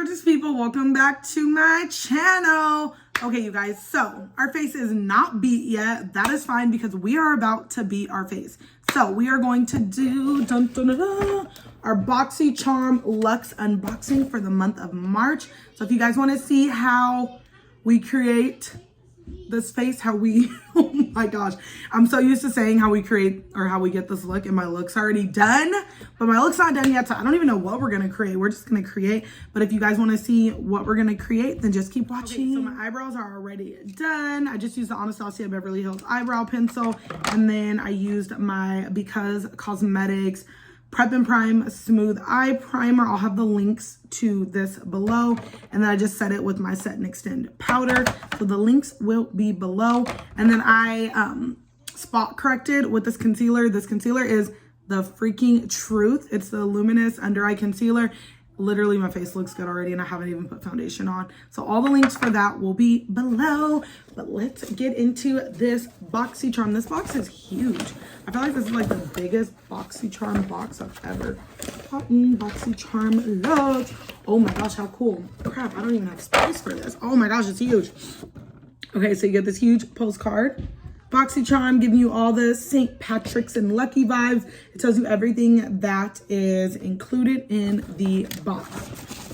gorgeous people, welcome back to my channel. Okay, you guys, so our face is not beat yet. That is fine because we are about to beat our face. So we are going to do our Boxycharm Luxe unboxing for the month of March. So if you guys want to see how we create this face, how we oh my gosh, I'm so used to saying how we create or how we get this look, and my look's already done, but my look's not done yet, so I don't even know what we're gonna create. We're just gonna create. But if you guys want to see what we're gonna create, then just keep watching. Okay, so my eyebrows are already done. I just used the Anastasia Beverly Hills eyebrow pencil, and then I used my Because Cosmetics Prep and Prime Smooth Eye Primer. I'll have the links to this below. And then I just set it with my Set and Extend powder. So the links will be below. And then I spot corrected with this concealer. This concealer is the freaking truth. It's the Luminous Under Eye Concealer. Literally, my face looks good already and I haven't even put foundation on. So all the links for that will be below. But let's get into this Boxycharm. This box is huge. I feel like this is like the biggest Boxycharm box I've ever gotten. Boxycharm Luxe. Oh my gosh, how cool. Crap, I don't even have space for this. Oh my gosh, it's huge. Okay, so you get this huge postcard. Boxycharm giving you all the St. Patrick's and Lucky vibes. It tells you everything that is included in the box.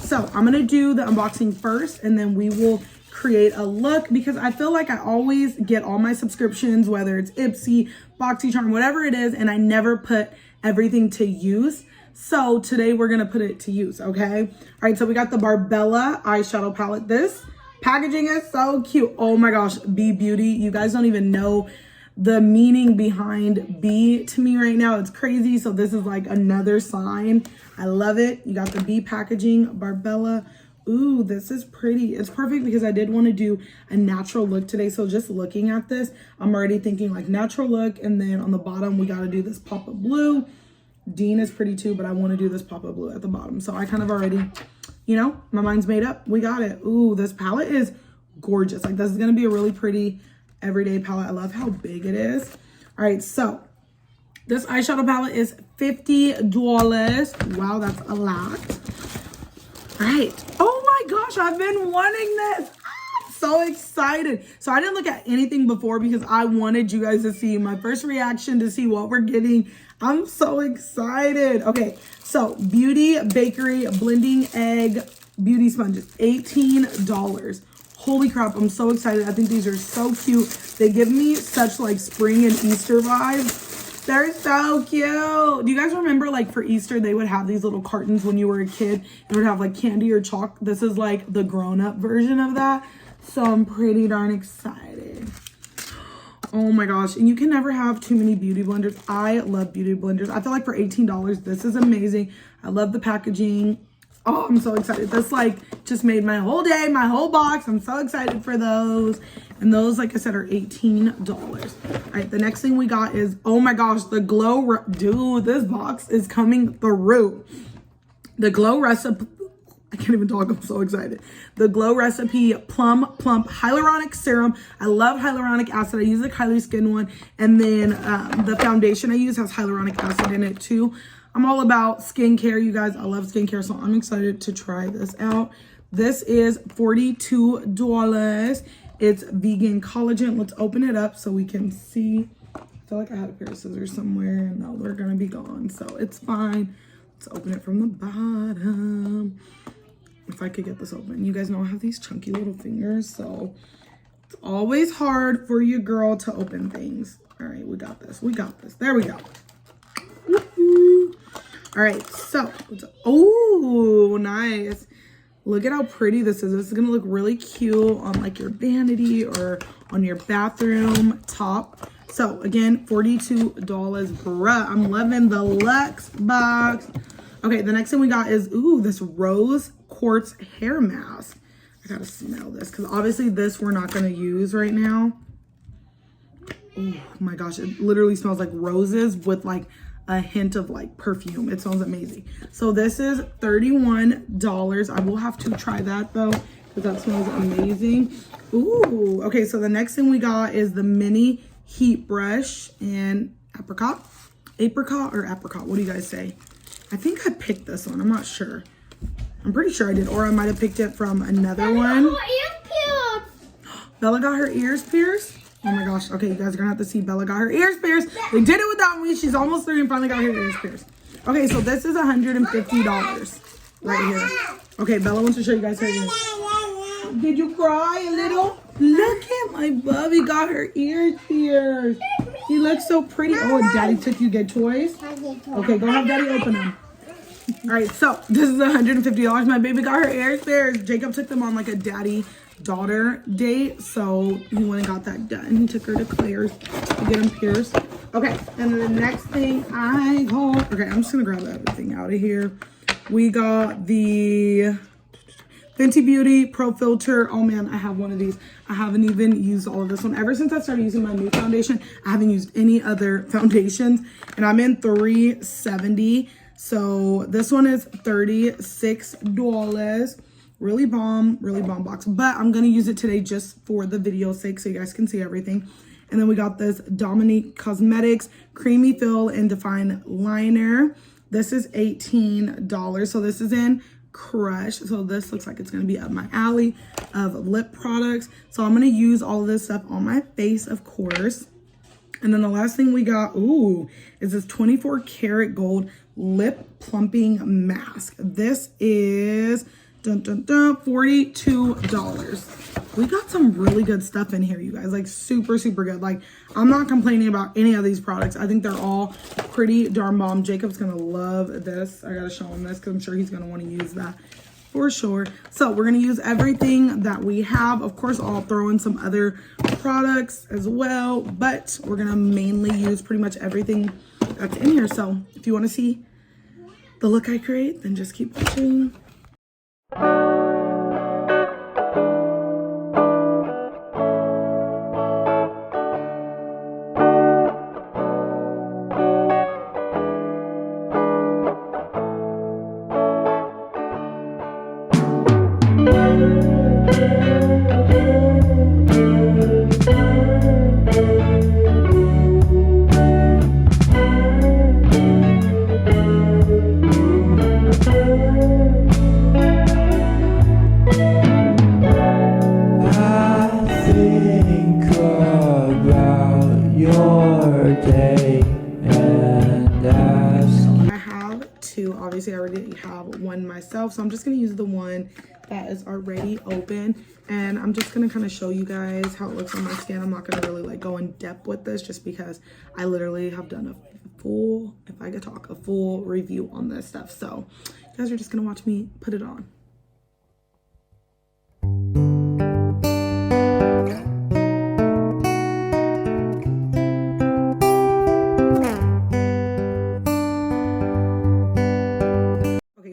So I'm gonna do the unboxing first and then we will create a look, because I feel like I always get all my subscriptions, whether it's IPSY, Boxycharm, whatever it is, and I never put everything to use. So today we're gonna put it to use, okay? All right, so we got the Barbella eyeshadow palette. This packaging is so cute. Oh my gosh, B Beauty. You guys don't even know the meaning behind B to me right now. It's crazy. So this is like another sign. I love it. You got the B packaging, Barbella. Ooh, this is pretty. It's perfect because I did want to do a natural look today. So just looking at this, I'm already thinking like natural look. And then on the bottom, we got to do this pop of blue. Dean is pretty too, but I want to do this pop of blue at the bottom. So I kind of already, you know, my mind's made up. We got it. Ooh, this palette is gorgeous. Like this is going to be a really pretty everyday palette. I love how big it is. All right, so this eyeshadow palette is $50. Wow, that's a lot. All right. Oh my gosh, I've been wanting this. I'm so excited. So I didn't look at anything before because I wanted you guys to see my first reaction, to see what we're getting. I'm so excited. Okay, so Beauty Bakery Blending Egg Beauty Sponges, $18. Holy crap, I'm so excited. I think these are so cute. They give me such like spring and Easter vibes. They're so cute. Do you guys remember like for Easter, they would have these little cartons when you were a kid? It would have like candy or chalk. This is like the grown-up version of that. So I'm pretty darn excited. Oh my gosh, and you can never have too many beauty blenders. I love beauty blenders. I feel like for $18, this is amazing. I love the packaging. Oh, I'm so excited. This like just made my whole day, my whole box. I'm so excited for those. And those, like I said, are $18. All right, the next thing we got is, oh my gosh, the Glow, dude, this box is coming through. The Glow Recipe, I can't even talk, I'm so excited. The Glow Recipe Plump Hyaluronic Serum. I love hyaluronic acid. I use the Kylie Skin one. And then the foundation I use has hyaluronic acid in it too. I'm all about skincare, you guys. I love skincare, so I'm excited to try this out. This is $42. It's vegan collagen. Let's open it up so we can see. I feel like I had a pair of scissors somewhere. No, they're gonna be gone, so it's fine. Let's open it from the bottom. If I could get this open. You guys know I have these chunky little fingers, so it's always hard for your girl to open things. All right, we got this. We got this. There we go. All right, so, oh, nice. Look at how pretty this is. This is gonna look really cute on like your vanity or on your bathroom top. So again, $42, bruh. I'm loving the Luxe box. Okay, the next thing we got is, ooh, this Rose Quartz hair mask. I gotta smell this because obviously this we're not gonna use right now. Oh my gosh, it literally smells like roses with like a hint of like perfume. It smells amazing. So this is $31. I will have to try that though, because that smells amazing. Ooh, okay, so the next thing we got is the mini heat brush in apricot or apricot. What do you guys say? I think I picked this one. I'm not sure. I'm pretty sure I did, or I might have picked it from another one. Bella got her ears pierced. Oh my gosh. Okay, you guys are gonna have to see Bella got her ears pierced. They did it without me. She's almost 3 and finally got her ears pierced. Okay, so this is $150 right here. Okay, Bella wants to show you guys her ears. Did you cry a little? Look at my Bubby got her ears pierced. She looks so pretty. Oh, and Daddy took you good toys? Okay, go have Daddy open them. All right, so this is $150. My baby got her ears pierced. Jacob took them on like a daddy-daughter date, so he went and got that done. He took her to Claire's to get them pierced. Okay, and then the next thing I got, okay, I'm just gonna grab everything out of here. We got the Fenty Beauty Pro Filter. Oh man, I have one of these. I haven't even used all of this one. Ever since I started using my new foundation, I haven't used any other foundations. And I'm in 370. So this one is $36. Really bomb box. But I'm going to use it today just for the video's sake so you guys can see everything. And then we got this Dominique Cosmetics Creamy Fill and Define Liner. This is $18. So this is in Crush. So this looks like it's going to be up my alley of lip products. So I'm going to use all of this stuff on my face, of course. And then the last thing we got, ooh, is this 24 karat gold lip plumping mask. This is $42. We got some really good stuff in here, you guys. Like super good. Like I'm not complaining about any of these products. I think they're all pretty darn bomb. Jacob's gonna love this. I gotta show him this because I'm sure he's gonna want to use that for sure. So we're gonna use everything that we have. Of course, I'll throw in some other products as well, but we're gonna mainly use pretty much everything that's in here. So if you want to see the look I create, then just keep watching. Obviously I already have one myself, so I'm just going to use the one that is already open, and I'm just going to kind of show you guys how it looks on my skin. I'm not going to really like go in depth with this just because I literally have done a full, if I could talk, a full review on this stuff. So you guys are just going to watch me put it on.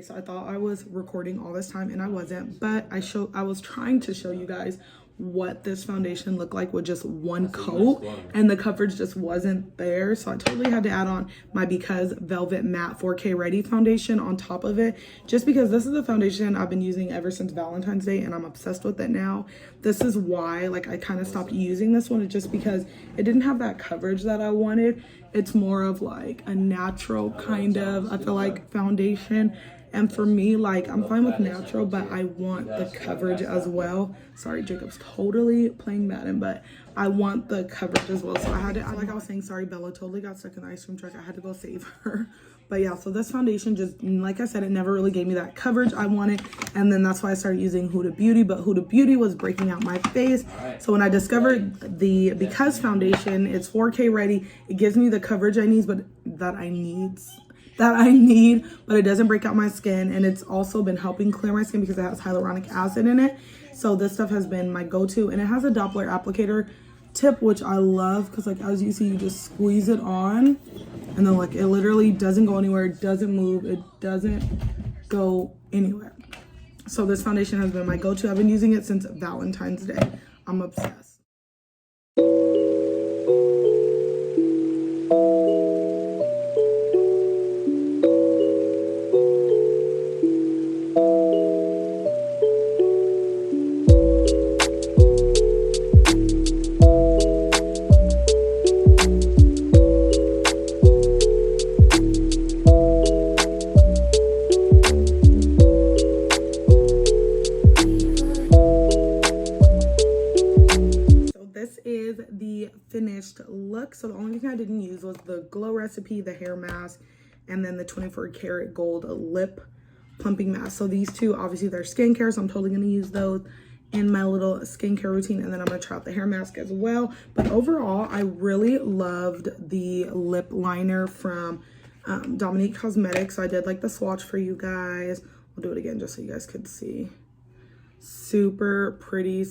So I thought I was recording all this time and I wasn't, but I was trying to show you guys what this foundation looked like with just one coat, and the coverage just wasn't there. So I totally had to add on my Because Velvet Matte 4K Ready foundation on top of it, just because this is the foundation I've been using ever since Valentine's Day and I'm obsessed with it now. This is why like I kind of stopped using this one, just because it didn't have that coverage that I wanted. It's more of like a natural kind of, I feel like, foundation. And for me, like, I'm fine with natural, but I want the coverage as well. Sorry, Jacob's totally playing Madden, but I want the coverage as well. So I had to, like I was saying, sorry, Bella totally got stuck in the ice cream truck. I had to go save her. But yeah, so this foundation just, like I said, it never really gave me that coverage I wanted. And then that's why I started using Huda Beauty, but Huda Beauty was breaking out my face. So when I discovered the Because foundation, it's 4K ready. It gives me the coverage I need, but but it doesn't break out my skin, and it's also been helping clear my skin because it has hyaluronic acid in it. So this stuff has been my go-to, and it has a Doppler applicator tip, which I love because, like, as you see, you just squeeze it on and then like it literally doesn't go anywhere, it doesn't move, it doesn't go anywhere. So this foundation has been my go-to. I've been using it since Valentine's Day. I'm obsessed. this is the finished look. So the only thing I didn't use was the glow recipe, the hair mask, and then the 24 karat gold lip plumping mask. So these two, obviously they're skincare, so I'm totally gonna use those in my little skincare routine, and then I'm gonna try out the hair mask as well. But overall, I really loved the lip liner from Dominique Cosmetics. So I did like the swatch for you guys. I'll do it again just so you guys could see. Super pretty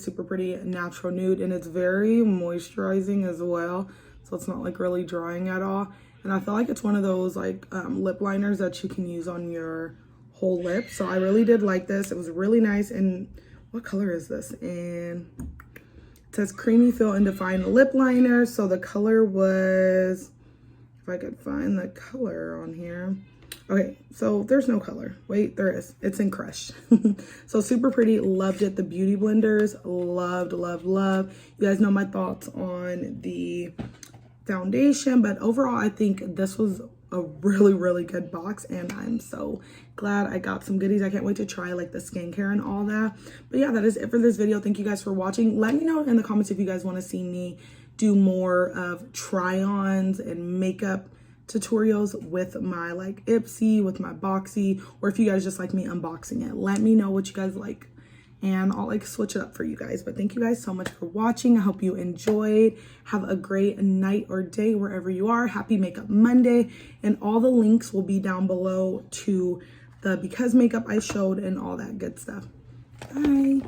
natural nude, and it's very moisturizing as well, so it's not like really drying at all. And I feel like it's one of those like lip liners that you can use on your whole lip. So I really did like this. It was really nice. And what color is this? And it says creamy fill and define lip liner. So the color was, if I could find the color on here. Okay, so there's no color. Wait, there is. It's in Crush. So super pretty. Loved it. The beauty blenders, loved. You guys know my thoughts on the foundation, but overall I think this was a really good box, and I'm so glad I got some goodies. I can't wait to try like the skincare and all that. But yeah, that is it for this video. Thank you guys for watching. Let me know in the comments if you guys want to see me do more of try-ons and makeup tutorials with my like IPSY, with my Boxy, or if you guys just like me unboxing it. Let me know what you guys like, and I'll like switch it up for you guys. But thank you guys so much for watching. I hope you enjoyed. Have a great night or day wherever you are. Happy Makeup Monday, and all the links will be down below to the Because makeup I showed and all that good stuff. Bye.